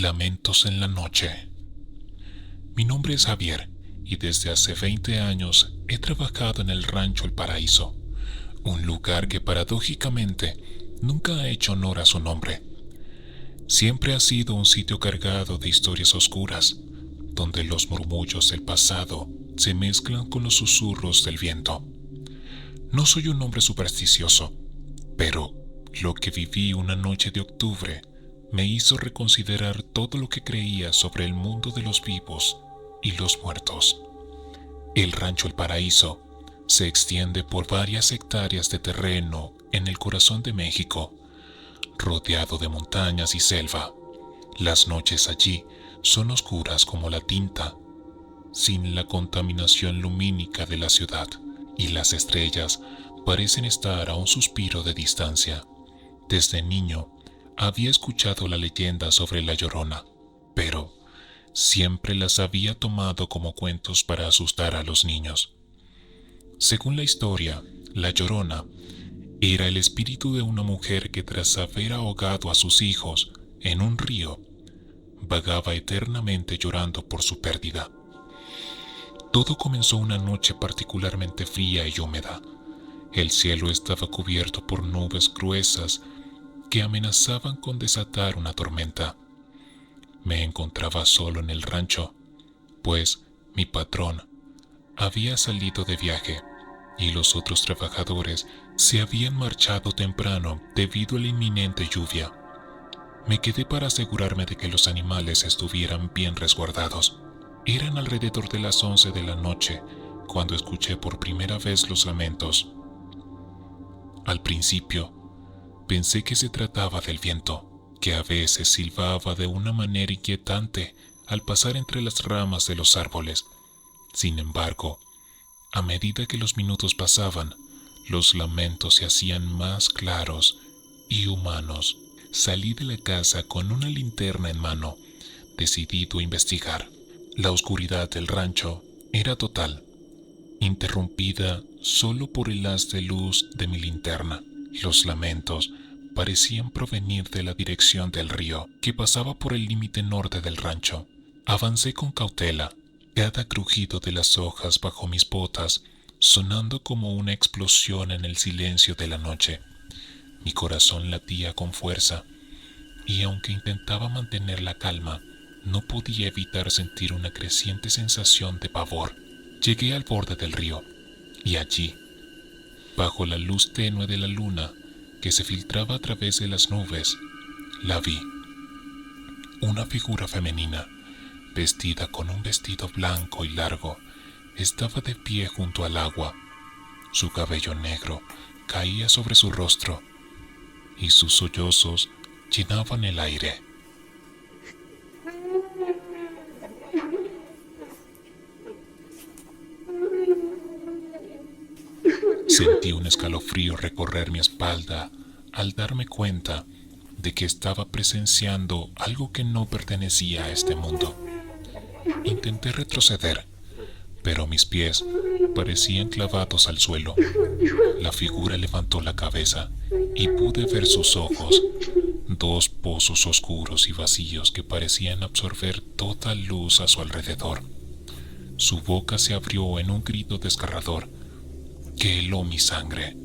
Lamentos en la noche. Mi nombre es Javier y desde hace 20 años he trabajado en el rancho El Paraíso, un lugar que paradójicamente nunca ha hecho honor a su nombre. Siempre ha sido un sitio cargado de historias oscuras, donde los murmullos del pasado se mezclan con los susurros del viento. No soy un hombre supersticioso, pero lo que viví una noche de octubre me hizo reconsiderar todo lo que creía sobre el mundo de los vivos y los muertos. El rancho El Paraíso se extiende por varias hectáreas de terreno en el corazón de México, rodeado de montañas y selva. Las noches allí son oscuras como la tinta, sin la contaminación lumínica de la ciudad, y las estrellas parecen estar a un suspiro de distancia. Desde niño había escuchado la leyenda sobre La Llorona, pero siempre las había tomado como cuentos para asustar a los niños. Según la historia, La Llorona era el espíritu de una mujer que tras haber ahogado a sus hijos en un río, vagaba eternamente llorando por su pérdida. Todo comenzó una noche particularmente fría y húmeda. El cielo estaba cubierto por nubes gruesas que amenazaban con desatar una tormenta. Me encontraba solo en el rancho, pues mi patrón había salido de viaje y los otros trabajadores se habían marchado temprano debido a la inminente lluvia. Me quedé para asegurarme de que los animales estuvieran bien resguardados. Eran alrededor de las 11 de la noche cuando escuché por primera vez los lamentos. Al principio, pensé que se trataba del viento, que a veces silbaba de una manera inquietante al pasar entre las ramas de los árboles. Sin embargo, a medida que los minutos pasaban, los lamentos se hacían más claros y humanos. Salí de la casa con una linterna en mano, decidido a investigar. La oscuridad del rancho era total, interrumpida solo por el haz de luz de mi linterna. Los lamentos parecían provenir de la dirección del río, que pasaba por el límite norte del rancho. Avancé con cautela, cada crujido de las hojas bajo mis botas sonando como una explosión en el silencio de la noche. Mi corazón latía con fuerza, y aunque intentaba mantener la calma, no podía evitar sentir una creciente sensación de pavor. Llegué al borde del río, y allí, bajo la luz tenue de la luna que se filtraba a través de las nubes, la vi. Una figura femenina, vestida con un vestido blanco y largo, estaba de pie junto al agua. Su cabello negro caía sobre su rostro, y sus sollozos llenaban el aire. Sentí un escalofrío recorrer mi espalda al darme cuenta de que estaba presenciando algo que no pertenecía a este mundo. Intenté retroceder, pero mis pies parecían clavados al suelo. La figura levantó la cabeza y pude ver sus ojos, dos pozos oscuros y vacíos que parecían absorber toda luz a su alrededor. Su boca se abrió en un grito desgarrador que heló mi sangre.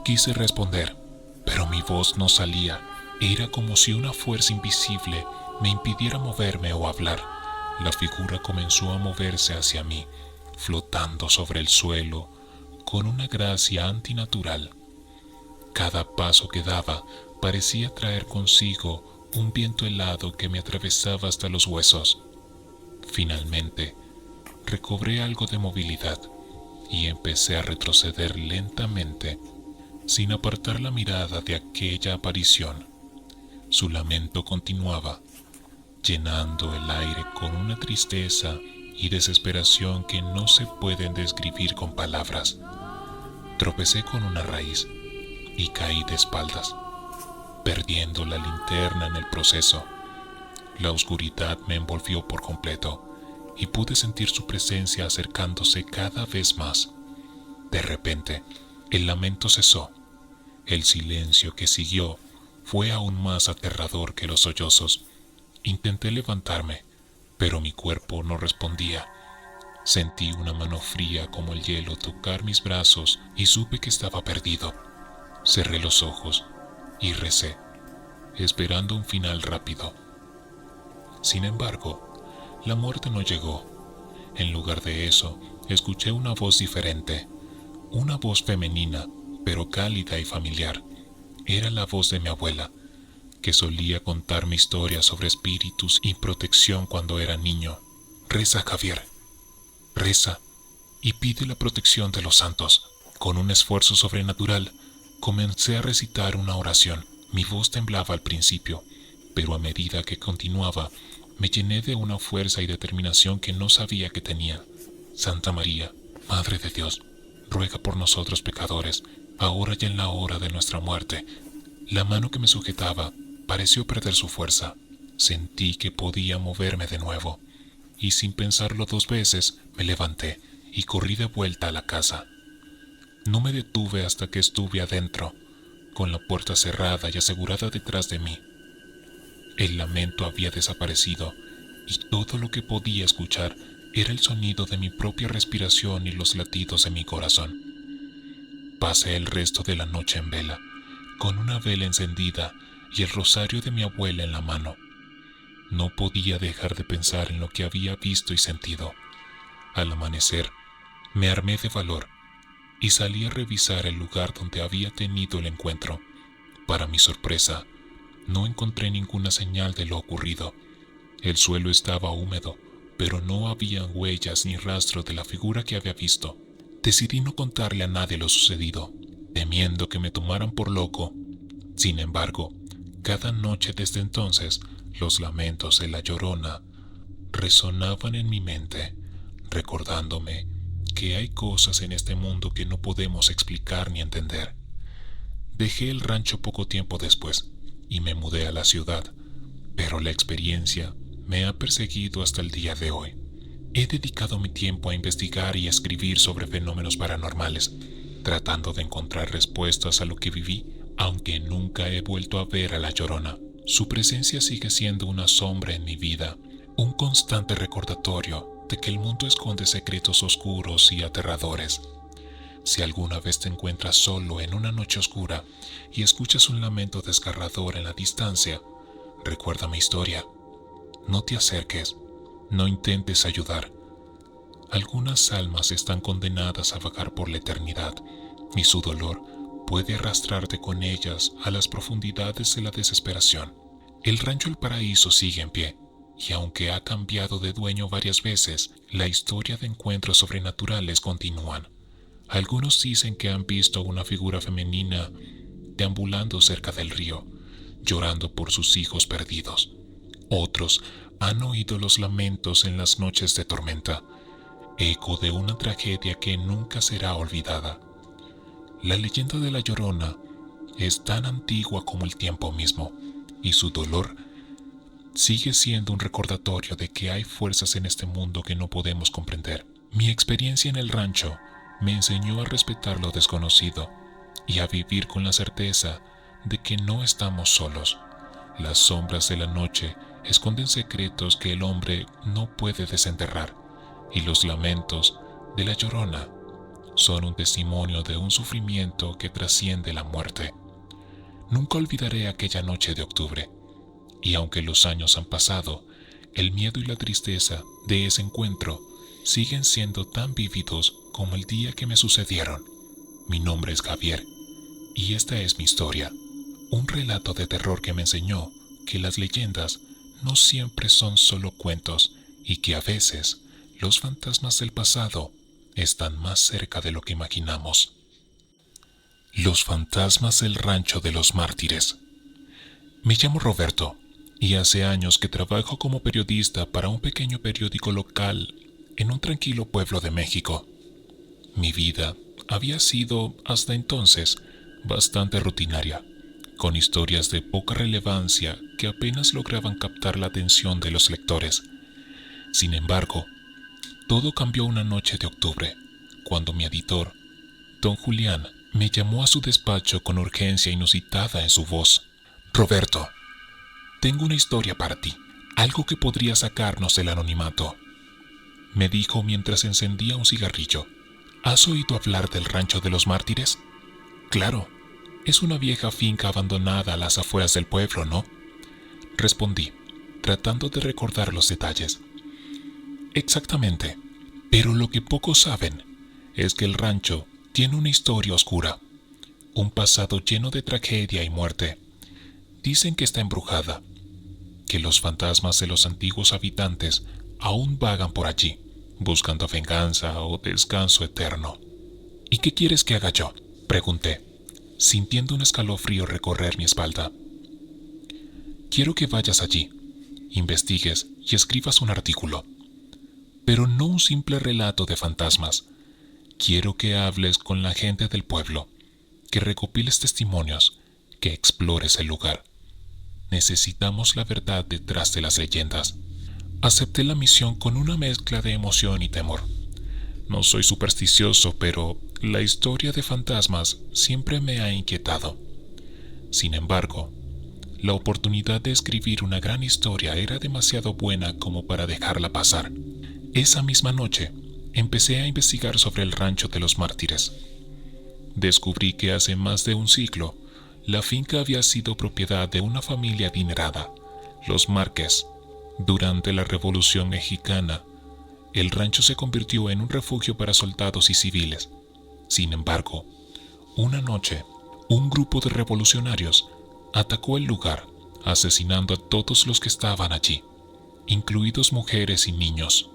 Quise responder, pero mi voz no salía. Era como si una fuerza invisible me impidiera moverme o hablar. La figura comenzó a moverse hacia mí, flotando sobre el suelo con una gracia antinatural. Cada paso que daba parecía traer consigo un viento helado que me atravesaba hasta los huesos. Finalmente, recobré algo de movilidad y empecé a retroceder lentamente, sin apartar la mirada de aquella aparición. Su lamento continuaba, llenando el aire con una tristeza y desesperación que no se pueden describir con palabras. Tropecé con una raíz y caí de espaldas, perdiendo la linterna en el proceso. La oscuridad me envolvió por completo y pude sentir su presencia acercándose cada vez más. De repente, el lamento cesó El silencio que siguió fue aún más aterrador que los sollozos. Intenté levantarme, pero mi cuerpo no respondía. Sentí una mano fría como el hielo tocar mis brazos y supe que estaba perdido. Cerré los ojos y recé, esperando un final rápido. Sin embargo, la muerte no llegó. En lugar de eso, escuché una voz diferente, una voz femenina, pero cálida y familiar. Era la voz de mi abuela, que solía contarme historias sobre espíritus y protección cuando era niño. Reza, Javier, reza y pide la protección de los santos. Con un esfuerzo sobrenatural, comencé a recitar una oración. Mi voz temblaba al principio, pero a medida que continuaba, me llené de una fuerza y determinación que no sabía que tenía. Santa María, Madre de Dios, ruega por nosotros pecadores, ahora y en la hora de nuestra muerte. La mano que me sujetaba pareció perder su fuerza. Sentí que podía moverme de nuevo, y sin pensarlo 2 veces, me levanté y corrí de vuelta a la casa. No me detuve hasta que estuve adentro, con la puerta cerrada y asegurada detrás de mí. El lamento había desaparecido, y todo lo que podía escuchar era el sonido de mi propia respiración y los latidos de mi corazón. Pasé el resto de la noche en vela, con una vela encendida y el rosario de mi abuela en la mano. No podía dejar de pensar en lo que había visto y sentido. Al amanecer, me armé de valor y salí a revisar el lugar donde había tenido el encuentro. Para mi sorpresa, no encontré ninguna señal de lo ocurrido. El suelo estaba húmedo, pero no había huellas ni rastro de la figura que había visto. Decidí no contarle a nadie lo sucedido, temiendo que me tomaran por loco. Sin embargo, cada noche desde entonces, los lamentos de la Llorona resonaban en mi mente, recordándome que hay cosas en este mundo que no podemos explicar ni entender. Dejé el rancho poco tiempo después y me mudé a la ciudad, pero la experiencia me ha perseguido hasta el día de hoy. He dedicado mi tiempo a investigar y a escribir sobre fenómenos paranormales, tratando de encontrar respuestas a lo que viví, aunque nunca he vuelto a ver a la Llorona. Su presencia sigue siendo una sombra en mi vida, un constante recordatorio de que el mundo esconde secretos oscuros y aterradores. Si alguna vez te encuentras solo en una noche oscura y escuchas un lamento desgarrador en la distancia, recuerda mi historia. No te acerques, no intentes ayudar. Algunas almas están condenadas a vagar por la eternidad, y su dolor puede arrastrarte con ellas a las profundidades de la desesperación. El rancho El Paraíso sigue en pie, y aunque ha cambiado de dueño varias veces, la historia de encuentros sobrenaturales continúan. Algunos dicen que han visto una figura femenina deambulando cerca del río, llorando por sus hijos perdidos. Otros han oído los lamentos en las noches de tormenta, eco de una tragedia que nunca será olvidada. La leyenda de la Llorona es tan antigua como el tiempo mismo, y su dolor sigue siendo un recordatorio de que hay fuerzas en este mundo que no podemos comprender. Mi experiencia en el rancho me enseñó a respetar lo desconocido y a vivir con la certeza de que no estamos solos. Las sombras de la noche esconden secretos que el hombre no puede desenterrar, y los lamentos de la Llorona son un testimonio de un sufrimiento que trasciende la muerte. Nunca olvidaré aquella noche de octubre, y aunque los años han pasado, el miedo y la tristeza de ese encuentro siguen siendo tan vívidos como el día que me sucedieron. Mi nombre es Javier, y esta es mi historia, un relato de terror que me enseñó que las leyendas no siempre son solo cuentos y que a veces los fantasmas del pasado están más cerca de lo que imaginamos. Los fantasmas del Rancho de los Mártires. Me llamo Roberto y hace años que trabajo como periodista para un pequeño periódico local en un tranquilo pueblo de México. Mi vida había sido, hasta entonces, bastante rutinaria, con historias de poca relevancia que apenas lograban captar la atención de los lectores. Sin embargo, todo cambió una noche de octubre, cuando mi editor, don Julián, Me llamó a su despacho con urgencia inusitada en su voz. «Roberto, tengo una historia para ti, algo que podría sacarnos del anonimato», me dijo mientras encendía un cigarrillo. «¿Has oído hablar del Rancho de los Mártires?» «Claro, es una vieja finca abandonada a las afueras del pueblo, ¿no?», respondí, tratando de recordar los detalles. «Exactamente, pero lo que pocos saben es que el rancho tiene una historia oscura, un pasado lleno de tragedia y muerte. Dicen que está embrujada, que los fantasmas de los antiguos habitantes aún vagan por allí, buscando venganza o descanso eterno». «¿Y qué quieres que haga yo?», pregunté, sintiendo un escalofrío recorrer mi espalda. «Quiero que vayas allí, investigues y escribas un artículo, pero no un simple relato de fantasmas. Quiero que hables con la gente del pueblo, que recopiles testimonios, que explores el lugar. Necesitamos la verdad detrás de las leyendas». Acepté la misión con una mezcla de emoción y temor. No soy supersticioso, pero la historia de fantasmas siempre me ha inquietado. Sin embargo, la oportunidad de escribir una gran historia era demasiado buena como para dejarla pasar. Esa misma noche, empecé a investigar sobre el Rancho de los Mártires. Descubrí que hace más de un siglo, la finca había sido propiedad de una familia adinerada, los Márquez. Durante la Revolución Mexicana, el rancho se convirtió en un refugio para soldados y civiles. Sin embargo, una noche, un grupo de revolucionarios atacó el lugar, asesinando a todos los que estaban allí, incluidos mujeres y niños.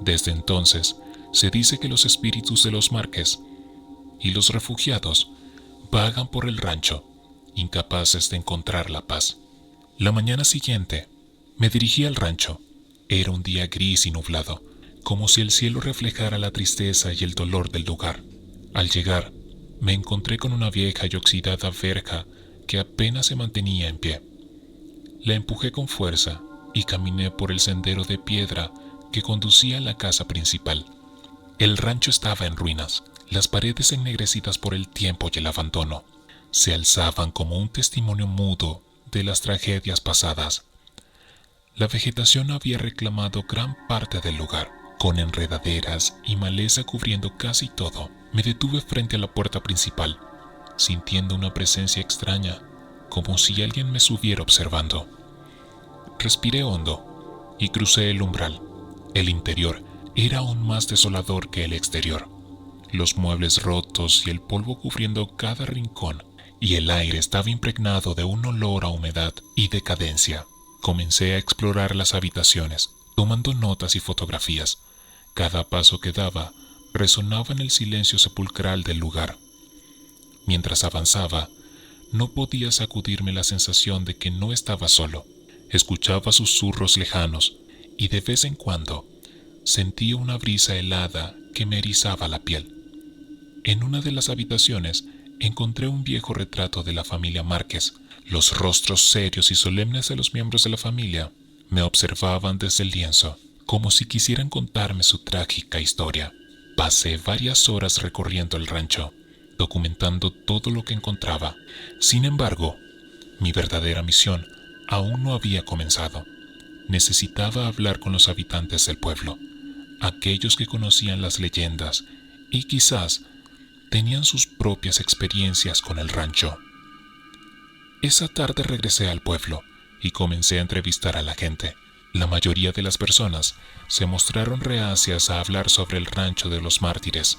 Desde entonces, se dice que los espíritus de los Márquez y los refugiados vagan por el rancho, incapaces de encontrar la paz. La mañana siguiente, me dirigí al rancho. Era un día gris y nublado, como si el cielo reflejara la tristeza y el dolor del lugar. Al llegar, me encontré con una vieja y oxidada verja que apenas se mantenía en pie. La empujé con fuerza y caminé por el sendero de piedra que conducía a la casa principal. El rancho estaba en ruinas, las paredes ennegrecidas por el tiempo y el abandono se alzaban como un testimonio mudo de las tragedias pasadas. La vegetación había reclamado gran parte del lugar, con enredaderas y maleza cubriendo casi todo. Me detuve frente a la puerta principal, sintiendo una presencia extraña, como si alguien me estuviera observando. Respiré hondo y crucé el umbral. El interior era aún más desolador que el exterior. Los muebles rotos y el polvo cubriendo cada rincón, y el aire estaba impregnado de un olor a humedad y decadencia. Comencé a explorar las habitaciones, tomando notas y fotografías. Cada paso que daba resonaba en el silencio sepulcral del lugar. Mientras avanzaba, no podía sacudirme la sensación de que no estaba solo. Escuchaba susurros lejanos y de vez en cuando sentía una brisa helada que me erizaba la piel. En una de las habitaciones encontré un viejo retrato de la familia Márquez. Los rostros serios y solemnes de los miembros de la familia me observaban desde el lienzo, como si quisieran contarme su trágica historia. Pasé varias horas recorriendo el rancho, documentando todo lo que encontraba. Sin embargo, mi verdadera misión aún no había comenzado. Necesitaba hablar con los habitantes del pueblo, aquellos que conocían las leyendas y quizás tenían sus propias experiencias con el rancho. Esa tarde regresé al pueblo y comencé a entrevistar a la gente. La mayoría de las personas se mostraron reacias a hablar sobre el Rancho de los Mártires.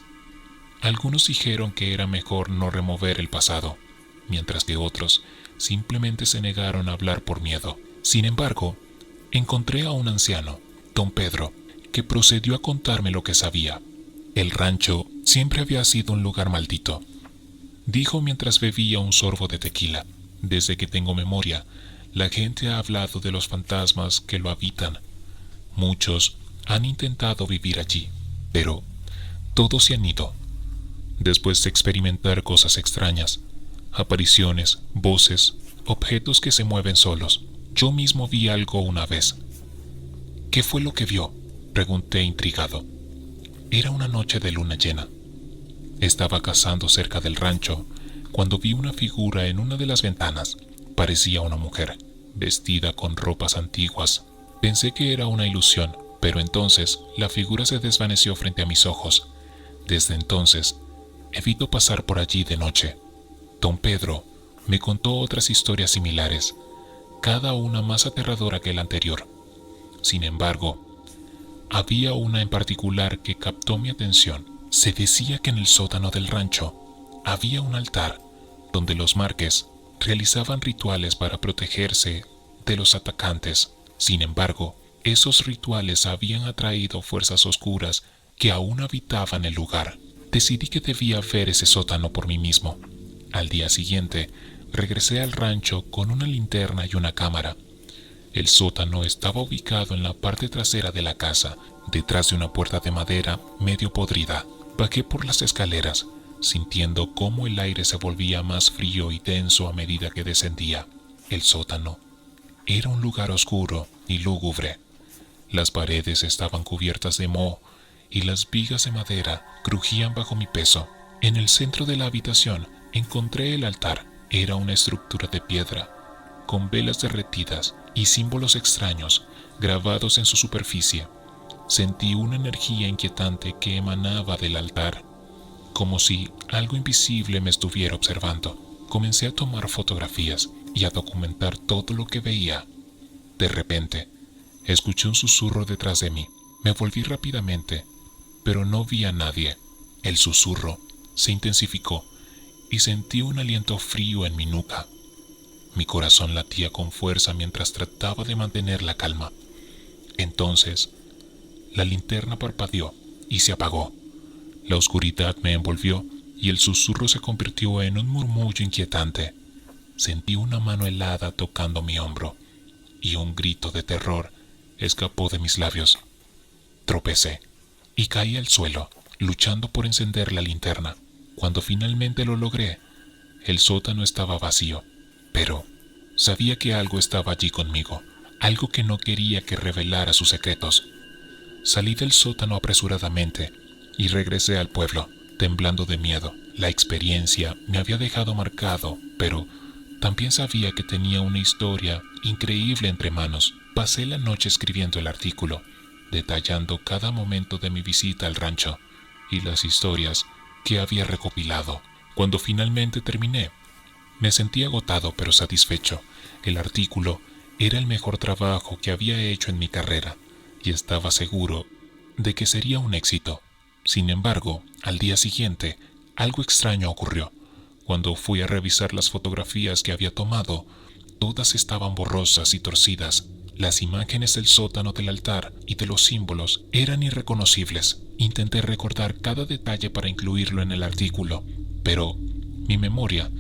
Algunos dijeron que era mejor no remover el pasado, mientras que otros simplemente se negaron a hablar por miedo. Sin embargo, encontré a un anciano, don Pedro, que procedió a contarme lo que sabía. El rancho siempre había sido un lugar maldito, dijo mientras bebía un sorbo de tequila. Desde que tengo memoria, la gente ha hablado de los fantasmas que lo habitan. Muchos han intentado vivir allí, pero todos se han ido. Después de experimentar cosas extrañas, apariciones, voces, objetos que se mueven solos. Yo mismo vi algo una vez. ¿Qué fue lo que vio?, pregunté intrigado. Era una noche de luna llena. Estaba cazando cerca del rancho cuando vi una figura en una de las ventanas. Parecía una mujer, vestida con ropas antiguas. Pensé que era una ilusión, pero entonces la figura se desvaneció frente a mis ojos. Desde entonces, evito pasar por allí de noche. Don Pedro me contó otras historias similares, cada una más aterradora que la anterior. Sin embargo, había una en particular que captó mi atención. Se decía que en el sótano del rancho había un altar donde los Márquez realizaban rituales para protegerse de los atacantes. Sin embargo, esos rituales habían atraído fuerzas oscuras que aún habitaban el lugar. Decidí que debía ver ese sótano por mí mismo. Al día siguiente, regresé al rancho con una linterna y una cámara. El sótano estaba ubicado en la parte trasera de la casa, detrás de una puerta de madera medio podrida. Bajé por las escaleras, sintiendo cómo el aire se volvía más frío y denso a medida que descendía. El sótano era un lugar oscuro y lúgubre. Las paredes estaban cubiertas de moho y las vigas de madera crujían bajo mi peso. En el centro de la habitación encontré el altar. Era una estructura de piedra, con velas derretidas y símbolos extraños grabados en su superficie. Sentí una energía inquietante que emanaba del altar, como si algo invisible me estuviera observando. Comencé a tomar fotografías y a documentar todo lo que veía. De repente, escuché un susurro detrás de mí. Me volví rápidamente, pero no vi a nadie. El susurro se intensificó y sentí un aliento frío en mi nuca. Mi corazón latía con fuerza mientras trataba de mantener la calma. Entonces, la linterna parpadeó y se apagó. La oscuridad me envolvió y el susurro se convirtió en un murmullo inquietante. Sentí una mano helada tocando mi hombro y un grito de terror escapó de mis labios. Tropecé y caí al suelo, luchando por encender la linterna. Cuando finalmente lo logré, el sótano estaba vacío, pero sabía que algo estaba allí conmigo, algo que no quería que revelara sus secretos. Salí del sótano apresuradamente y regresé al pueblo, temblando de miedo. La experiencia me había dejado marcado, pero también sabía que tenía una historia increíble entre manos. Pasé la noche escribiendo el artículo, detallando cada momento de mi visita al rancho y las historias que había recopilado. Cuando finalmente terminé, me sentí agotado pero satisfecho. El artículo era el mejor trabajo que había hecho en mi carrera y estaba seguro de que sería un éxito. Sin embargo, al día siguiente, algo extraño ocurrió. Cuando fui a revisar las fotografías que había tomado, todas estaban borrosas y torcidas. Las imágenes del sótano, del altar y de los símbolos eran irreconocibles. Intenté recordar cada detalle para incluirlo en el artículo, pero mi memoria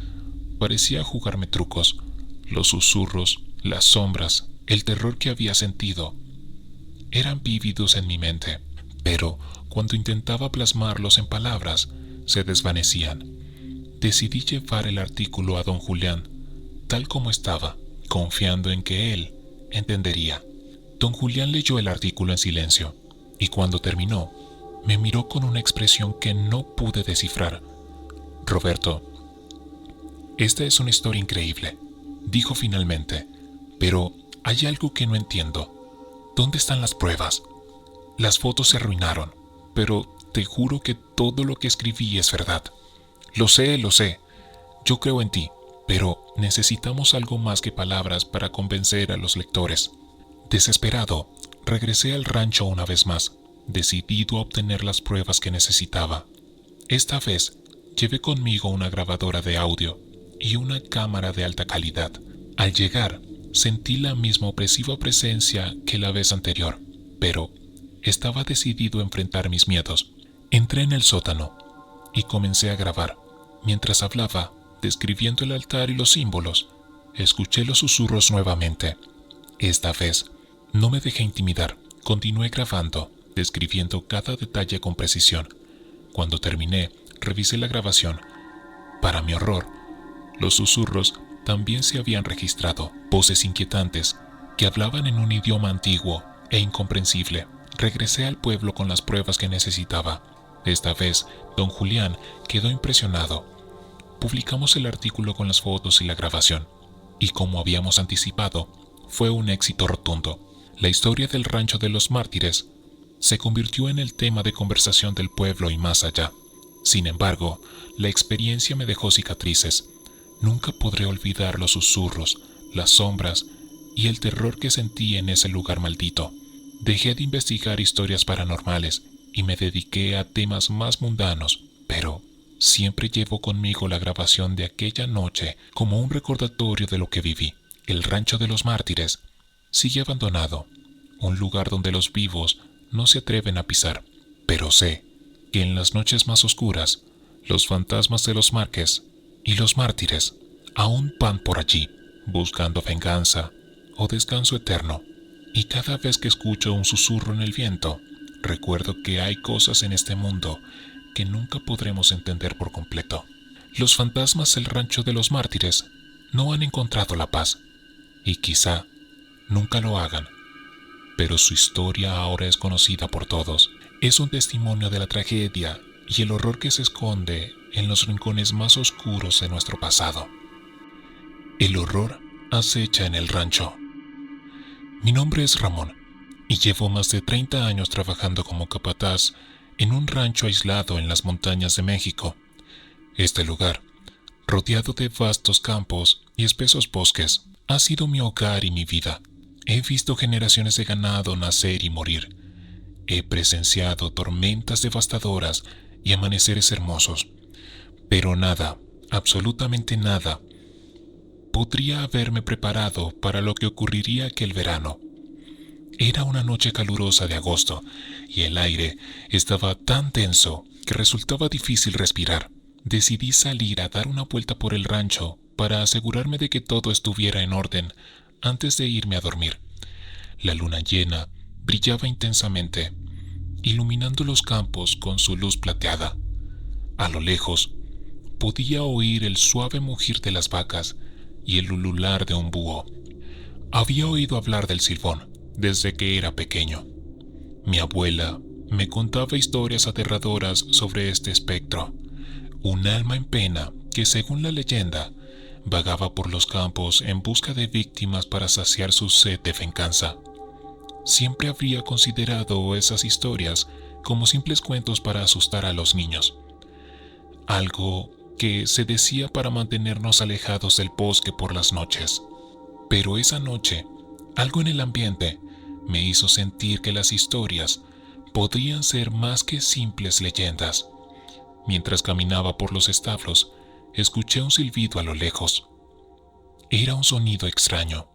parecía jugarme trucos. Los susurros, las sombras, el terror que había sentido eran vívidos en mi mente, pero cuando intentaba plasmarlos en palabras, se desvanecían. Decidí llevar el artículo a don Julián, tal como estaba, confiando en que él entendería. Don Julián leyó el artículo en silencio, y cuando terminó, me miró con una expresión que no pude descifrar. Roberto, esta es una historia increíble, dijo finalmente, pero hay algo que no entiendo. ¿Dónde están las pruebas? Las fotos se arruinaron, pero te juro que todo lo que escribí es verdad. Lo sé, yo creo en ti, pero necesitamos algo más que palabras para convencer a los lectores. Desesperado, regresé al rancho una vez más, decidido a obtener las pruebas que necesitaba. Esta vez, llevé conmigo una grabadora de audio y una cámara de alta calidad. Al llegar, sentí la misma opresiva presencia que la vez anterior, pero estaba decidido a enfrentar mis miedos. Entré en el sótano y comencé a grabar. Mientras hablaba, describiendo el altar y los símbolos, escuché los susurros nuevamente. Esta vez, no me dejé intimidar. Continué grabando, describiendo cada detalle con precisión. Cuando terminé, revisé la grabación. Para mi horror, los susurros también se habían registrado, voces inquietantes que hablaban en un idioma antiguo e incomprensible. Regresé al pueblo con las pruebas que necesitaba. Esta vez, don Julián quedó impresionado. Publicamos el artículo con las fotos y la grabación, y como habíamos anticipado, fue un éxito rotundo. La historia del Rancho de los Mártires se convirtió en el tema de conversación del pueblo y más allá. Sin embargo, la experiencia me dejó cicatrices. Nunca podré olvidar los susurros, las sombras y el terror que sentí en ese lugar maldito. Dejé de investigar historias paranormales y me dediqué a temas más mundanos, pero siempre llevo conmigo la grabación de aquella noche como un recordatorio de lo que viví. El Rancho de los Mártires sigue abandonado, un lugar donde los vivos no se atreven a pisar, pero sé que en las noches más oscuras, los fantasmas de los Márquez y los mártires aún van por allí, buscando venganza o descanso eterno. Y cada vez que escucho un susurro en el viento, recuerdo que hay cosas en este mundo que nunca podremos entender por completo. Los fantasmas del Rancho de los Mártires no han encontrado la paz, y quizá nunca lo hagan, pero su historia ahora es conocida por todos. Es un testimonio de la tragedia y el horror que se esconde en los rincones más oscuros de nuestro pasado. El horror acecha en el rancho. Mi nombre es Ramón y llevo más de 30 años trabajando como capataz en un rancho aislado en las montañas de México. Este lugar, rodeado de vastos campos y espesos bosques, ha sido mi hogar y mi vida. He visto generaciones de ganado nacer y morir. He presenciado tormentas devastadoras y amaneceres hermosos, pero nada, absolutamente nada, podría haberme preparado para lo que ocurriría aquel verano. Era una noche calurosa de agosto y el aire estaba tan denso que resultaba difícil respirar. Decidí salir a dar una vuelta por el rancho para asegurarme de que todo estuviera en orden antes de irme a dormir. La luna llena brillaba intensamente, iluminando los campos con su luz plateada. A lo lejos, podía oír el suave mugir de las vacas y el ulular de un búho. Había oído hablar del silbón desde que era pequeño. Mi abuela me contaba historias aterradoras sobre este espectro, un alma en pena que, según la leyenda, vagaba por los campos en busca de víctimas para saciar su sed de venganza. Siempre habría considerado esas historias como simples cuentos para asustar a los niños, algo que se decía para mantenernos alejados del bosque por las noches. Pero esa noche, algo en el ambiente me hizo sentir que las historias podrían ser más que simples leyendas. Mientras caminaba por los establos, escuché un silbido a lo lejos. Era un sonido extraño,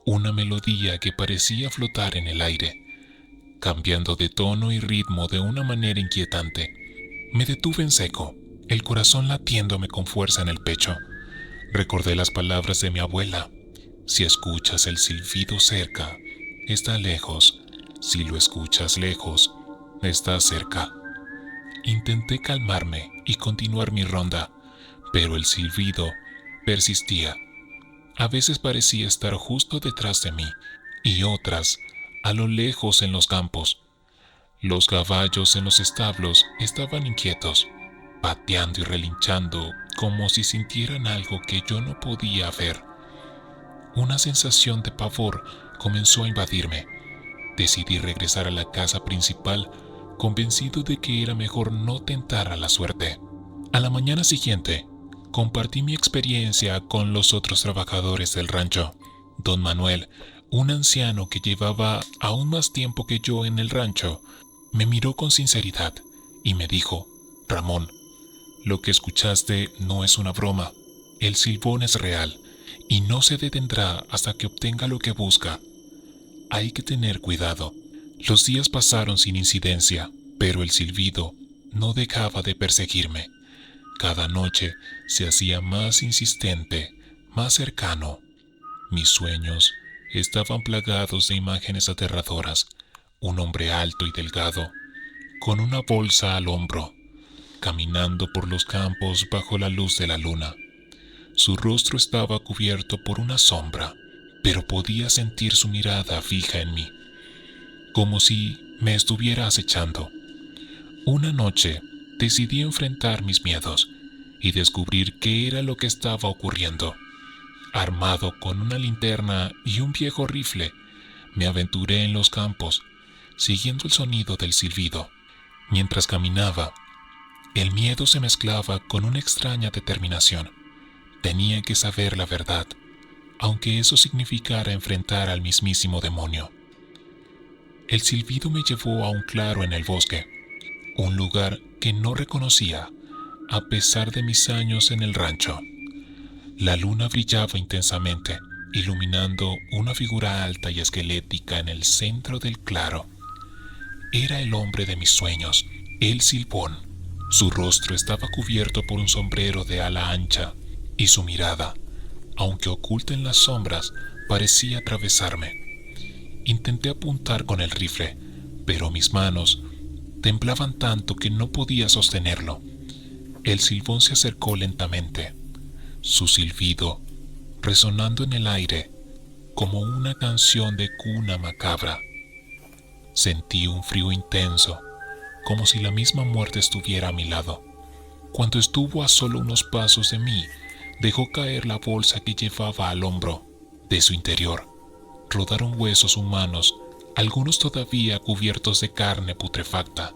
una melodía que parecía flotar en el aire, cambiando de tono y ritmo de una manera inquietante. Me detuve en seco, el corazón latiéndome con fuerza en el pecho. Recordé las palabras de mi abuela: si escuchas el silbido cerca, está lejos; si lo escuchas lejos, está cerca. Intenté calmarme y continuar mi ronda, pero el silbido persistía. A veces parecía estar justo detrás de mí, y otras a lo lejos en los campos. Los caballos en los establos estaban inquietos, pateando y relinchando como si sintieran algo que yo no podía ver. Una sensación de pavor comenzó a invadirme. Decidí regresar a la casa principal, convencido de que era mejor no tentar a la suerte. A la mañana siguiente, compartí mi experiencia con los otros trabajadores del rancho. Don Manuel, un anciano que llevaba aún más tiempo que yo en el rancho, me miró con sinceridad y me dijo: Ramón, lo que escuchaste no es una broma. El silbón es real y no se detendrá hasta que obtenga lo que busca. Hay que tener cuidado. Los días pasaron sin incidencia, pero el silbido no dejaba de perseguirme. Cada noche se hacía más insistente, más cercano. Mis sueños estaban plagados de imágenes aterradoras. Un hombre alto y delgado, con una bolsa al hombro, caminando por los campos bajo la luz de la luna. Su rostro estaba cubierto por una sombra, pero podía sentir su mirada fija en mí, como si me estuviera acechando. Una noche decidí enfrentar mis miedos y descubrir qué era lo que estaba ocurriendo. Armado con una linterna y un viejo rifle, me aventuré en los campos, siguiendo el sonido del silbido. Mientras caminaba, el miedo se mezclaba con una extraña determinación. Tenía que saber la verdad, aunque eso significara enfrentar al mismísimo demonio. El silbido me llevó a un claro en el bosque, un lugar que no reconocía, a pesar de mis años en el rancho. La luna brillaba intensamente, iluminando una figura alta y esquelética en el centro del claro. Era el hombre de mis sueños, el Silbón. Su rostro estaba cubierto por un sombrero de ala ancha, y su mirada, aunque oculta en las sombras, parecía atravesarme. Intenté apuntar con el rifle, pero mis manos temblaban tanto que no podía sostenerlo. El Silbón se acercó lentamente, su silbido resonando en el aire como una canción de cuna macabra. Sentí un frío intenso, como si la misma muerte estuviera a mi lado. Cuando estuvo a solo unos pasos de mí, dejó caer la bolsa que llevaba al hombro. De su interior rodaron huesos humanos, algunos todavía cubiertos de carne putrefacta.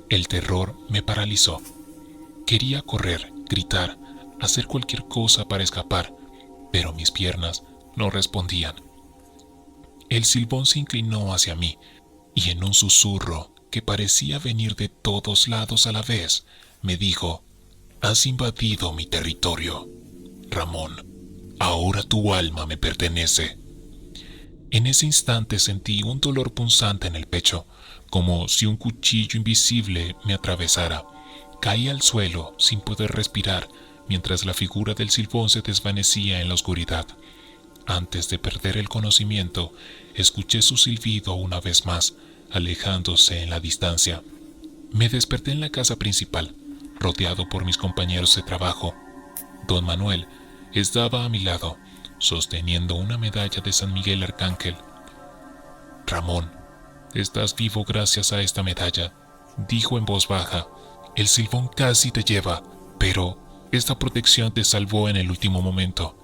El terror me paralizó. Quería correr, gritar, hacer cualquier cosa para escapar, pero mis piernas no respondían. El Silbón se inclinó hacia mí, y en un susurro que parecía venir de todos lados a la vez, me dijo: «Has invadido mi territorio, Ramón. Ahora tu alma me pertenece». En ese instante sentí un dolor punzante en el pecho, como si un cuchillo invisible me atravesara. Caí al suelo sin poder respirar, mientras la figura del Silbón se desvanecía en la oscuridad. Antes de perder el conocimiento, escuché su silbido una vez más, alejándose en la distancia. Me desperté en la casa principal, rodeado por mis compañeros de trabajo. Don Manuel estaba a mi lado, sosteniendo una medalla de San Miguel Arcángel. «Ramón, estás vivo gracias a esta medalla», dijo en voz baja. «El Silbón casi te lleva, pero esta protección te salvó en el último momento».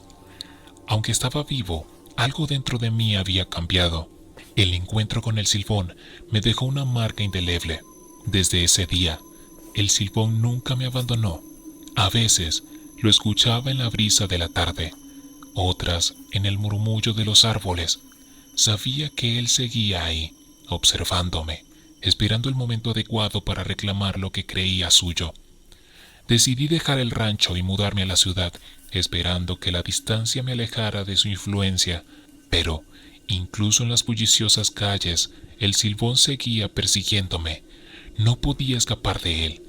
Aunque estaba vivo, algo dentro de mí había cambiado. El encuentro con el Silbón me dejó una marca indeleble. Desde ese día, el Silbón nunca me abandonó. A veces lo escuchaba en la brisa de la tarde, otras en el murmullo de los árboles. Sabía que él seguía ahí, observándome, esperando el momento adecuado para reclamar lo que creía suyo. Decidí dejar el rancho y mudarme a la ciudad, esperando que la distancia me alejara de su influencia, pero incluso en las bulliciosas calles, el Silbón seguía persiguiéndome. No podía escapar de él.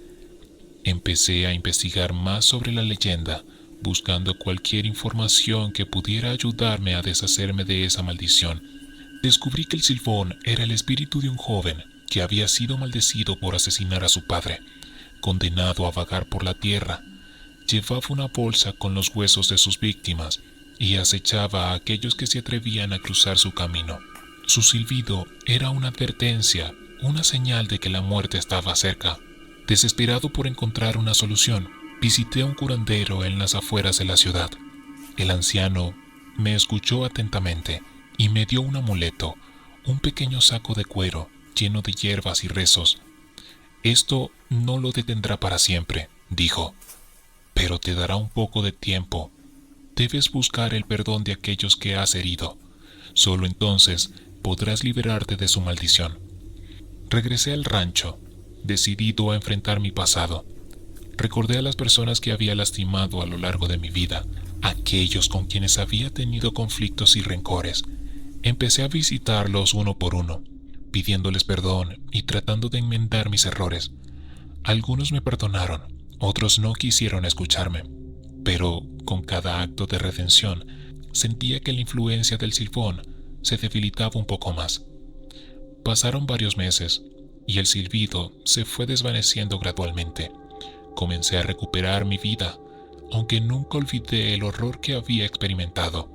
Empecé a investigar más sobre la leyenda, buscando cualquier información que pudiera ayudarme a deshacerme de esa maldición. Descubrí que el Silbón era el espíritu de un joven que había sido maldecido por asesinar a su padre, condenado a vagar por la tierra. Llevaba una bolsa con los huesos de sus víctimas y acechaba a aquellos que se atrevían a cruzar su camino. Su silbido era una advertencia, una señal de que la muerte estaba cerca. Desesperado por encontrar una solución, visité a un curandero en las afueras de la ciudad. El anciano me escuchó atentamente y me dio un amuleto, un pequeño saco de cuero lleno de hierbas y rezos. «Esto no lo detendrá para siempre», dijo, «pero te dará un poco de tiempo. Debes buscar el perdón de aquellos que has herido. Solo entonces podrás liberarte de su maldición». Regresé al rancho, decidido a enfrentar mi pasado. Recordé a las personas que había lastimado a lo largo de mi vida, aquellos con quienes había tenido conflictos y rencores. Empecé a visitarlos uno por uno, pidiéndoles perdón y tratando de enmendar mis errores. Algunos me perdonaron, otros no quisieron escucharme, pero con cada acto de redención sentía que la influencia del Silbón se debilitaba un poco más. Pasaron varios meses y el silbido se fue desvaneciendo gradualmente. Comencé a recuperar mi vida, aunque nunca olvidé el horror que había experimentado.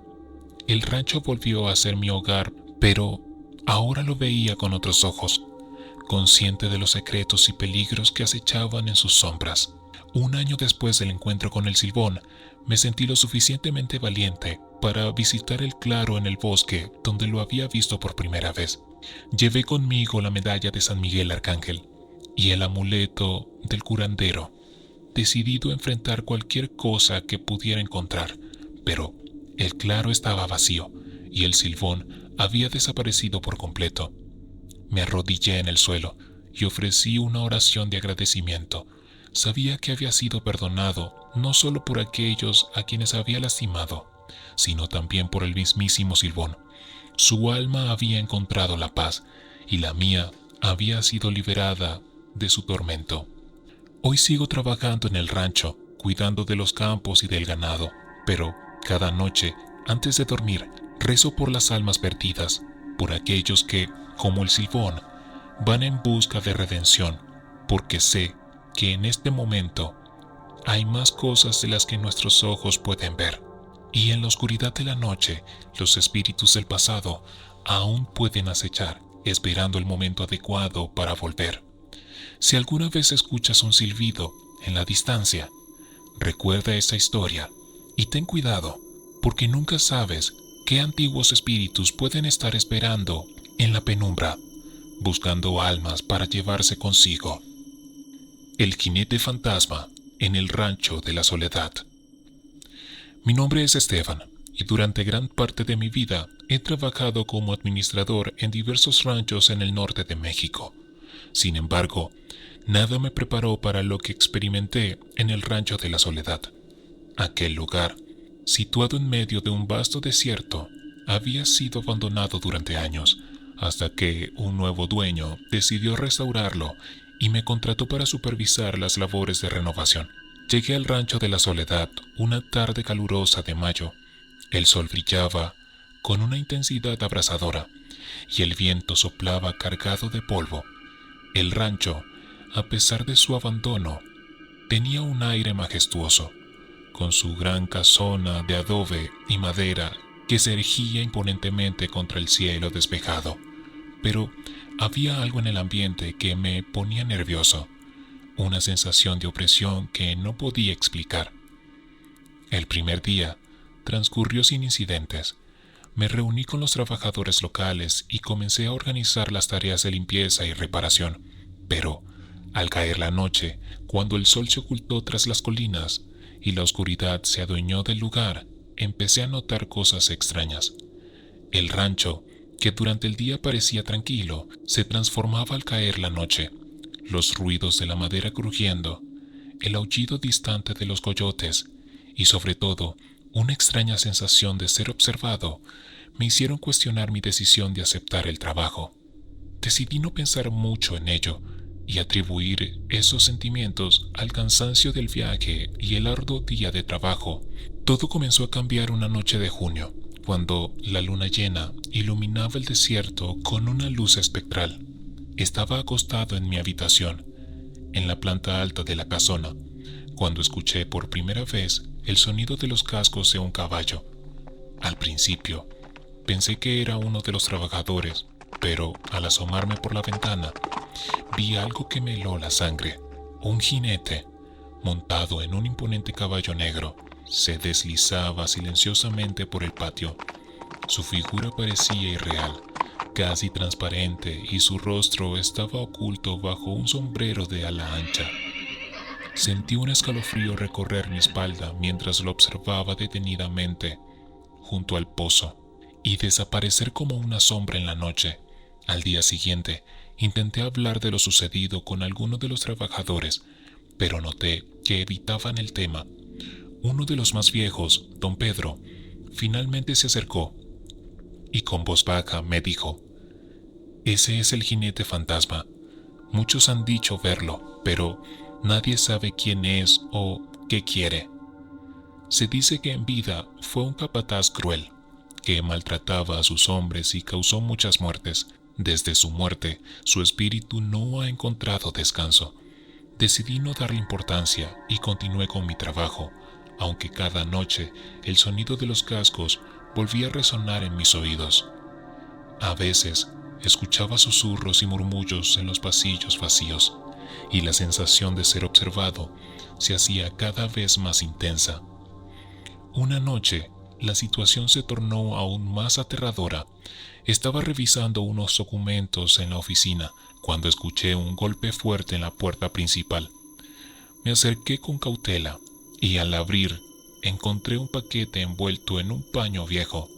El rancho volvió a ser mi hogar, pero ahora lo veía con otros ojos. consciente de los secretos y peligros que acechaban en sus sombras. Un año después del encuentro con el Silbón, me sentí lo suficientemente valiente para visitar el claro en el bosque donde lo había visto por primera vez. Llevé conmigo la medalla de San Miguel Arcángel y el amuleto del curandero, decidido a enfrentar cualquier cosa que pudiera encontrar, pero el claro estaba vacío y el Silbón había desaparecido por completo. Me arrodillé en el suelo y ofrecí una oración de agradecimiento. Sabía que había sido perdonado no solo por aquellos a quienes había lastimado, sino también por el mismísimo Silbón. Su alma había encontrado la paz y la mía había sido liberada de su tormento. Hoy sigo trabajando en el rancho, cuidando de los campos y del ganado, pero cada noche, antes de dormir, rezo por las almas perdidas, por aquellos que, como el Silbón, van en busca de redención, porque sé que en este momento hay más cosas de las que nuestros ojos pueden ver, y en la oscuridad de la noche los espíritus del pasado aún pueden acechar, esperando el momento adecuado para volver. Si alguna vez escuchas un silbido en la distancia, recuerda esta historia y ten cuidado, porque nunca sabes qué antiguos espíritus pueden estar esperando en la penumbra, buscando almas para llevarse consigo. El jinete fantasma en el rancho de la soledad. Mi nombre es Esteban y durante gran parte de mi vida he trabajado como administrador en diversos ranchos en el norte de México. Sin embargo, nada me preparó para lo que experimenté en el rancho de la soledad. Aquel lugar, situado en medio de un vasto desierto, había sido abandonado durante años, hasta que un nuevo dueño decidió restaurarlo y me contrató para supervisar las labores de renovación. Llegué al rancho de la soledad una tarde calurosa de mayo. El sol brillaba con una intensidad abrasadora y el viento soplaba cargado de polvo. El rancho, a pesar de su abandono, tenía un aire majestuoso, con su gran casona de adobe y madera que se erguía imponentemente contra el cielo despejado. Pero había algo en el ambiente que me ponía nervioso, una sensación de opresión que no podía explicar. El primer día transcurrió sin incidentes. Me reuní con los trabajadores locales y comencé a organizar las tareas de limpieza y reparación. Pero, al caer la noche, cuando el sol se ocultó tras las colinas y la oscuridad se adueñó del lugar, empecé a notar cosas extrañas. El rancho, que durante el día parecía tranquilo, se transformaba al caer la noche. Los ruidos de la madera crujiendo, el aullido distante de los coyotes y sobre todo una extraña sensación de ser observado me hicieron cuestionar mi decisión de aceptar el trabajo. Decidí no pensar mucho en ello y atribuir esos sentimientos al cansancio del viaje y el arduo día de trabajo. Todo comenzó a cambiar una noche de junio, cuando la luna llena iluminaba el desierto con una luz espectral. Estaba acostado en mi habitación, en la planta alta de la casona, cuando escuché por primera vez el sonido de los cascos de un caballo. Al principio, pensé que era uno de los trabajadores, pero al asomarme por la ventana, vi algo que me heló la sangre. Un jinete, montado en un imponente caballo negro, se deslizaba silenciosamente por el patio. Su figura parecía irreal, casi transparente, y su rostro estaba oculto bajo un sombrero de ala ancha. Sentí un escalofrío recorrer mi espalda mientras lo observaba detenidamente junto al pozo y desaparecer como una sombra en la noche. Al día siguiente, intenté hablar de lo sucedido con alguno de los trabajadores, pero noté que evitaban el tema. Uno de los más viejos, don Pedro, finalmente se acercó y con voz baja me dijo: «Ese es el jinete fantasma. Muchos han dicho verlo, pero nadie sabe quién es o qué quiere. Se dice que en vida fue un capataz cruel, que maltrataba a sus hombres y causó muchas muertes. Desde su muerte, su espíritu no ha encontrado descanso. Decidí no darle importancia y continué con mi trabajo, aunque cada noche el sonido de los cascos volvía a resonar en mis oídos. A veces Escuchaba susurros y murmullos en los pasillos vacíos, y la sensación de ser observado se hacía cada vez más intensa. Una noche, la situación se tornó aún más aterradora. Estaba revisando unos documentos en la oficina cuando escuché un golpe fuerte en la puerta principal. Me acerqué con cautela y al abrir encontré un paquete envuelto en un paño viejo.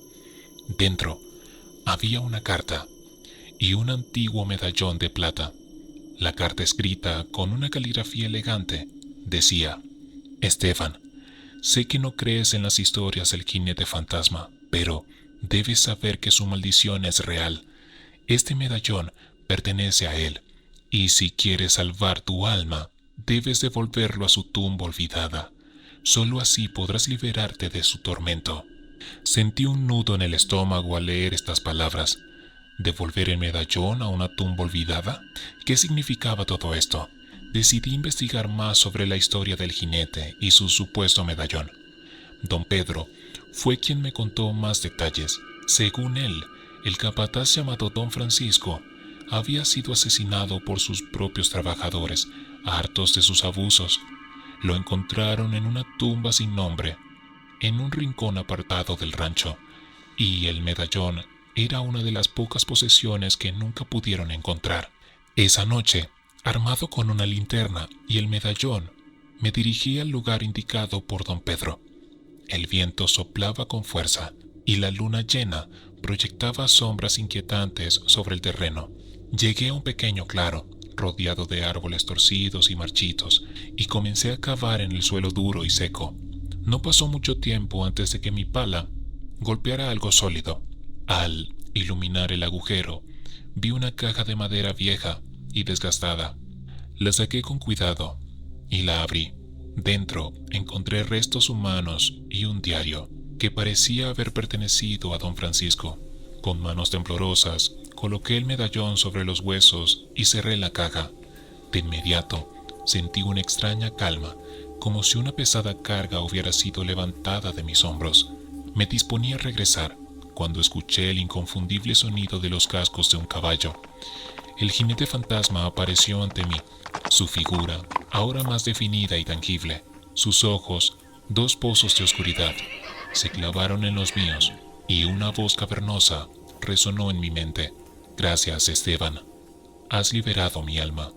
Dentro había una carta y un antiguo medallón de plata. La carta, escrita con una caligrafía elegante, decía: Esteban, sé que no crees en las historias del jinete fantasma, pero debes saber que su maldición es real. Este medallón pertenece a él, y si quieres salvar tu alma, debes devolverlo a su tumba olvidada. Solo así podrás liberarte de su tormento. Sentí un nudo en el estómago al leer estas palabras. ¿Devolver el medallón a una tumba olvidada? ¿Qué significaba todo esto? Decidí investigar más sobre la historia del jinete y su supuesto medallón. Don Pedro fue quien me contó más detalles. Según él, el capataz llamado Don Francisco había sido asesinado por sus propios trabajadores, hartos de sus abusos. Lo encontraron en una tumba sin nombre, en un rincón apartado del rancho, y el medallón era una de las pocas posesiones que nunca pudieron encontrar. Esa noche, armado con una linterna y el medallón, me dirigí al lugar indicado por don Pedro. El viento soplaba con fuerza y la luna llena proyectaba sombras inquietantes sobre el terreno. Llegué a un pequeño claro, rodeado de árboles torcidos y marchitos, y comencé a cavar en el suelo duro y seco. No pasó mucho tiempo antes de que mi pala golpeara algo sólido. Al iluminar el agujero, vi una caja de madera vieja y desgastada. La saqué con cuidado y la abrí. Dentro encontré restos humanos y un diario que parecía haber pertenecido a don Francisco. Con manos temblorosas, coloqué el medallón sobre los huesos y cerré la caja. De inmediato, sentí una extraña calma, como si una pesada carga hubiera sido levantada de mis hombros. Me disponía a regresar, cuando escuché el inconfundible sonido de los cascos de un caballo. El jinete fantasma apareció ante mí, su figura, ahora más definida y tangible. Sus ojos, dos pozos de oscuridad, se clavaron en los míos, y una voz cavernosa resonó en mi mente. Gracias, Esteban. Has liberado mi alma.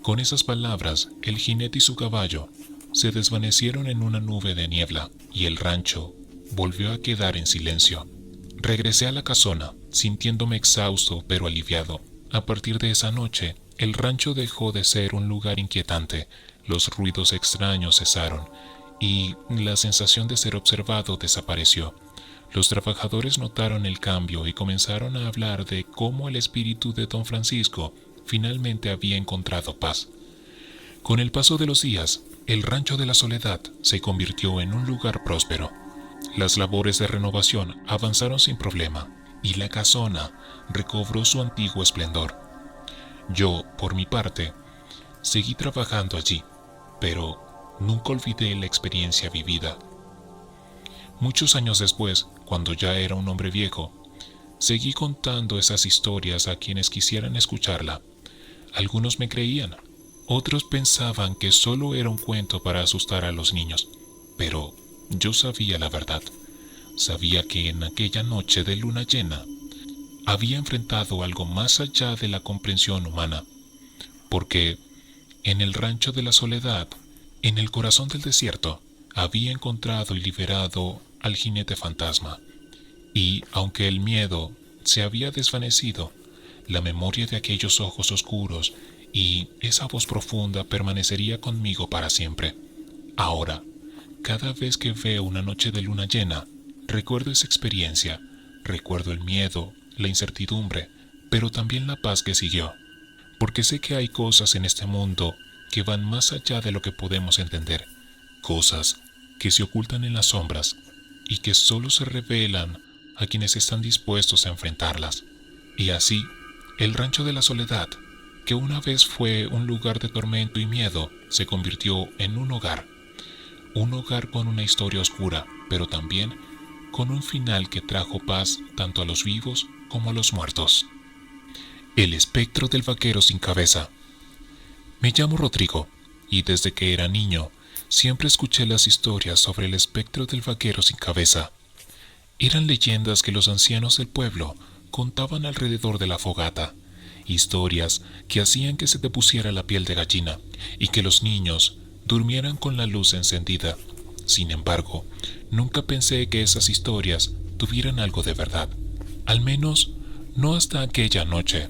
Con esas palabras, el jinete y su caballo se desvanecieron en una nube de niebla, y el rancho volvió a quedar en silencio. Regresé a la casona, sintiéndome exhausto pero aliviado. A partir de esa noche, el rancho dejó de ser un lugar inquietante, los ruidos extraños cesaron, y la sensación de ser observado desapareció. Los trabajadores notaron el cambio y comenzaron a hablar de cómo el espíritu de don Francisco finalmente había encontrado paz. Con el paso de los días, el rancho de la Soledad se convirtió en un lugar próspero. Las labores de renovación avanzaron sin problema y la casona recobró su antiguo esplendor. Yo, por mi parte, seguí trabajando allí, pero nunca olvidé la experiencia vivida. Muchos años después, cuando ya era un hombre viejo, seguí contando esas historias a quienes quisieran escucharla. Algunos me creían, otros pensaban que solo era un cuento para asustar a los niños, pero yo sabía la verdad. Sabía que en aquella noche de luna llena había enfrentado algo más allá de la comprensión humana, porque en el rancho de la Soledad, en el corazón del desierto, había encontrado y liberado al jinete fantasma, y aunque el miedo se había desvanecido, la memoria de aquellos ojos oscuros y esa voz profunda permanecería conmigo para siempre. Ahora, cada vez que veo una noche de luna llena, recuerdo esa experiencia, recuerdo el miedo, la incertidumbre, pero también la paz que siguió, porque sé que hay cosas en este mundo que van más allá de lo que podemos entender, cosas que se ocultan en las sombras y que solo se revelan a quienes están dispuestos a enfrentarlas. Y así, el rancho de la Soledad, que una vez fue un lugar de tormento y miedo, se convirtió en un hogar con una historia oscura, pero también con un final que trajo paz tanto a los vivos como a los muertos. El espectro del vaquero sin cabeza. Me llamo Rodrigo, y desde que era niño, siempre escuché las historias sobre el espectro del vaquero sin cabeza. Eran leyendas que los ancianos del pueblo contaban alrededor de la fogata, historias que hacían que se te pusiera la piel de gallina y que los niños durmieran con la luz encendida. Sin embargo, nunca pensé que esas historias tuvieran algo de verdad, al menos no hasta aquella noche.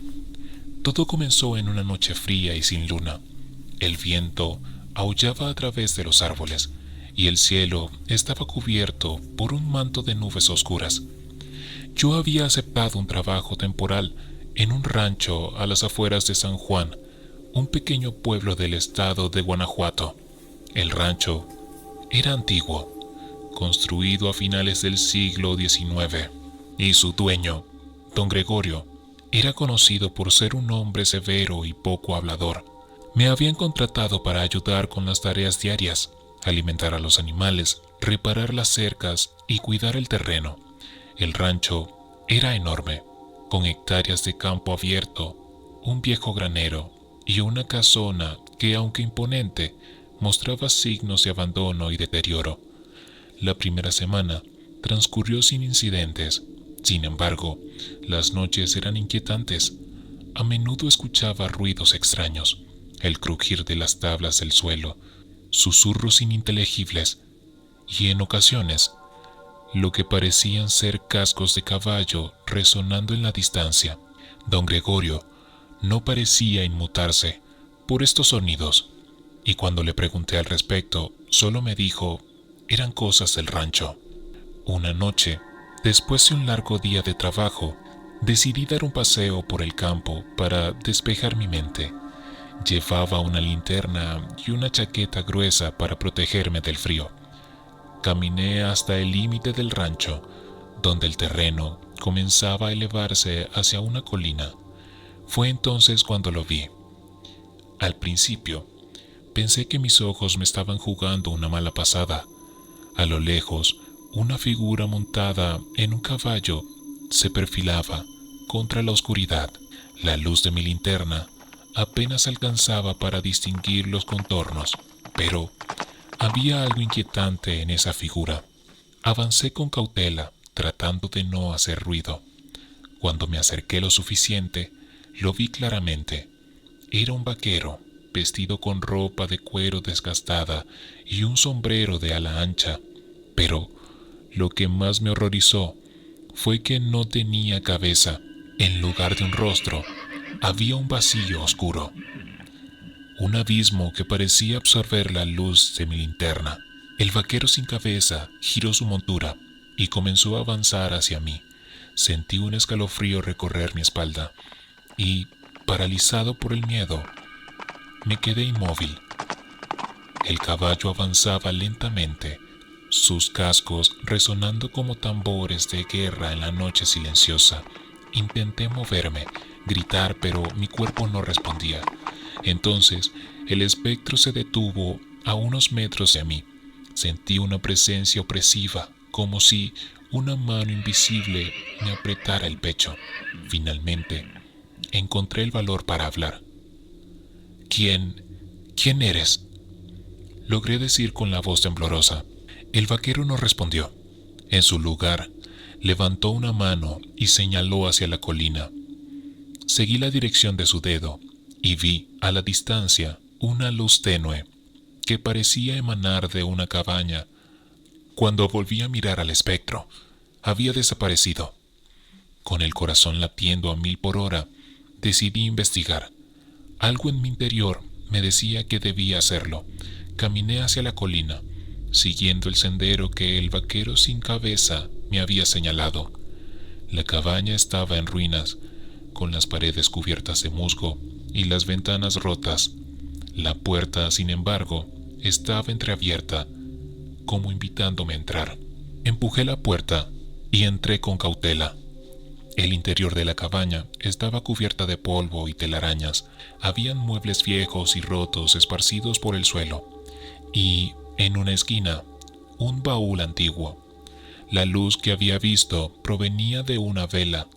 Todo comenzó en una noche fría y sin luna. El viento aullaba a través de los árboles y el cielo estaba cubierto por un manto de nubes oscuras. Yo había aceptado un trabajo temporal en un rancho a las afueras de San Juan, un pequeño pueblo del estado de Guanajuato. El rancho era antiguo, construido a finales del siglo XIX, y su dueño, don Gregorio, era conocido por ser un hombre severo y poco hablador. Me habían contratado para ayudar con las tareas diarias, alimentar a los animales, reparar las cercas y cuidar el terreno. El rancho era enorme, con hectáreas de campo abierto, un viejo granero y una casona que, aunque imponente, mostraba signos de abandono y deterioro. La primera semana transcurrió sin incidentes. Sin embargo, las noches eran inquietantes. A menudo escuchaba ruidos extraños, el crujir de las tablas del suelo, susurros ininteligibles y, en ocasiones, lo que parecían ser cascos de caballo resonando en la distancia. Don Gregorio no parecía inmutarse por estos sonidos, y cuando le pregunté al respecto, solo me dijo, eran cosas del rancho. Una noche, después de un largo día de trabajo, decidí dar un paseo por el campo para despejar mi mente. Llevaba una linterna y una chaqueta gruesa para protegerme del frío. Caminé hasta el límite del rancho, donde el terreno comenzaba a elevarse hacia una colina. Fue entonces cuando lo vi. Al principio, pensé que mis ojos me estaban jugando una mala pasada. A lo lejos, una figura montada en un caballo se perfilaba contra la oscuridad. La luz de mi linterna apenas alcanzaba para distinguir los contornos, pero había algo inquietante en esa figura. Avancé con cautela, tratando de no hacer ruido. Cuando me acerqué lo suficiente, lo vi claramente. Era un vaquero, vestido con ropa de cuero desgastada y un sombrero de ala ancha, pero lo que más me horrorizó fue que no tenía cabeza. En lugar de un rostro, había un vacío oscuro, un abismo que parecía absorber la luz de mi linterna. El vaquero sin cabeza giró su montura y comenzó a avanzar hacia mí. Sentí un escalofrío recorrer mi espalda y, paralizado por el miedo, me quedé inmóvil. El caballo avanzaba lentamente, sus cascos resonando como tambores de guerra en la noche silenciosa. Intenté moverme, gritar, pero mi cuerpo no respondía. Entonces, el espectro se detuvo a unos metros de mí. Sentí una presencia opresiva, como si una mano invisible me apretara el pecho. Finalmente, encontré el valor para hablar. ¿Quién eres?, logré decir con la voz temblorosa. El vaquero no respondió. En su lugar, levantó una mano y señaló hacia la colina. Seguí la dirección de su dedo y vi, a la distancia, una luz tenue que parecía emanar de una cabaña. Cuando volví a mirar al espectro, había desaparecido. Con el corazón latiendo a 1000 por hora, decidí investigar. Algo en mi interior me decía que debía hacerlo. Caminé hacia la colina, siguiendo el sendero que el vaquero sin cabeza me había señalado. La cabaña estaba en ruinas, con las paredes cubiertas de musgo y las ventanas rotas. La puerta, sin embargo, estaba entreabierta, como invitándome a entrar. Empujé la puerta y entré con cautela. El interior de la cabaña estaba cubierta de polvo y telarañas. Habían muebles viejos y rotos esparcidos por el suelo, y, en una esquina, un baúl antiguo. La luz que había visto provenía de una vela.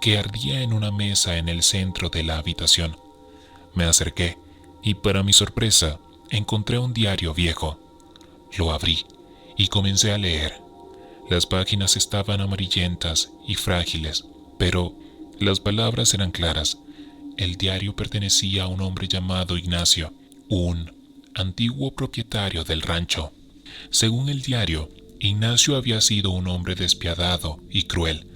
que ardía en una mesa en el centro de la habitación. Me acerqué y, para mi sorpresa, encontré un diario viejo. Lo abrí y comencé a leer. Las páginas estaban amarillentas y frágiles, pero las palabras eran claras. El diario pertenecía a un hombre llamado Ignacio, un antiguo propietario del rancho. Según el diario, Ignacio había sido un hombre despiadado y cruel.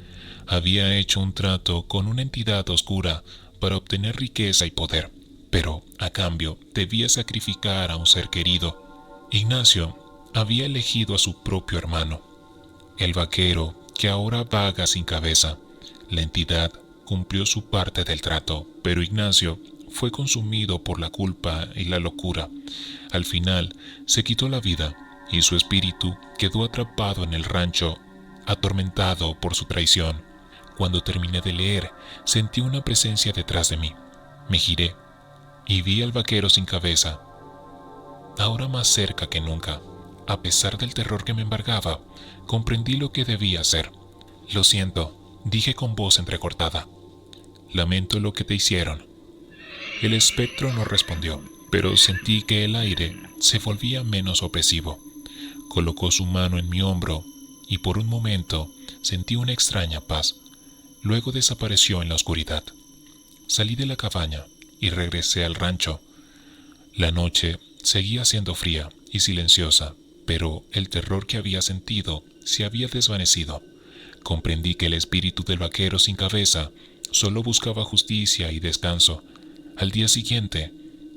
Había hecho un trato con una entidad oscura para obtener riqueza y poder, pero a cambio debía sacrificar a un ser querido. Ignacio había elegido a su propio hermano, el vaquero que ahora vaga sin cabeza. La entidad cumplió su parte del trato, pero Ignacio fue consumido por la culpa y la locura. Al final se quitó la vida y su espíritu quedó atrapado en el rancho, atormentado por su traición. Cuando terminé de leer, sentí una presencia detrás de mí. Me giré y vi al vaquero sin cabeza, ahora más cerca que nunca. A pesar del terror que me embargaba, comprendí lo que debía hacer. «Lo siento», dije con voz entrecortada. «Lamento lo que te hicieron». El espectro no respondió, pero sentí que el aire se volvía menos opresivo. Colocó su mano en mi hombro y por un momento sentí una extraña paz. Luego desapareció en la oscuridad. Salí de la cabaña y regresé al rancho. La noche seguía siendo fría y silenciosa, pero el terror que había sentido se había desvanecido. Comprendí que el espíritu del vaquero sin cabeza solo buscaba justicia y descanso. Al día siguiente,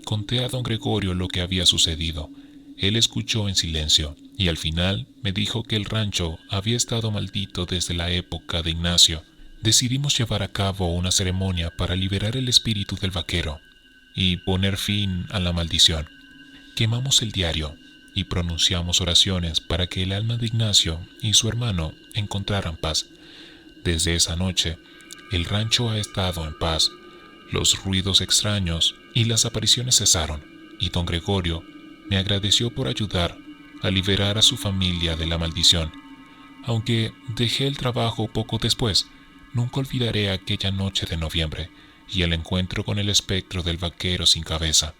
conté a don Gregorio lo que había sucedido. Él escuchó en silencio y al final me dijo que el rancho había estado maldito desde la época de Ignacio. Decidimos llevar a cabo una ceremonia para liberar el espíritu del vaquero y poner fin a la maldición. Quemamos el diario y pronunciamos oraciones para que el alma de Ignacio y su hermano encontraran paz. Desde esa noche, el rancho ha estado en paz. Los ruidos extraños y las apariciones cesaron, y don Gregorio me agradeció por ayudar a liberar a su familia de la maldición. Aunque dejé el trabajo poco después, nunca olvidaré aquella noche de noviembre y el encuentro con el espectro del vaquero sin cabeza.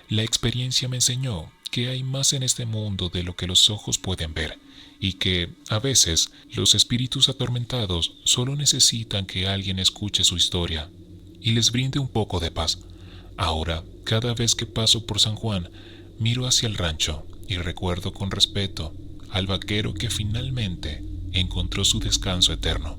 La experiencia me enseñó que hay más en este mundo de lo que los ojos pueden ver, y que, a veces, los espíritus atormentados solo necesitan que alguien escuche su historia y les brinde un poco de paz. Ahora, cada vez que paso por San Juan, miro hacia el rancho y recuerdo con respeto al vaquero que finalmente encontró su descanso eterno.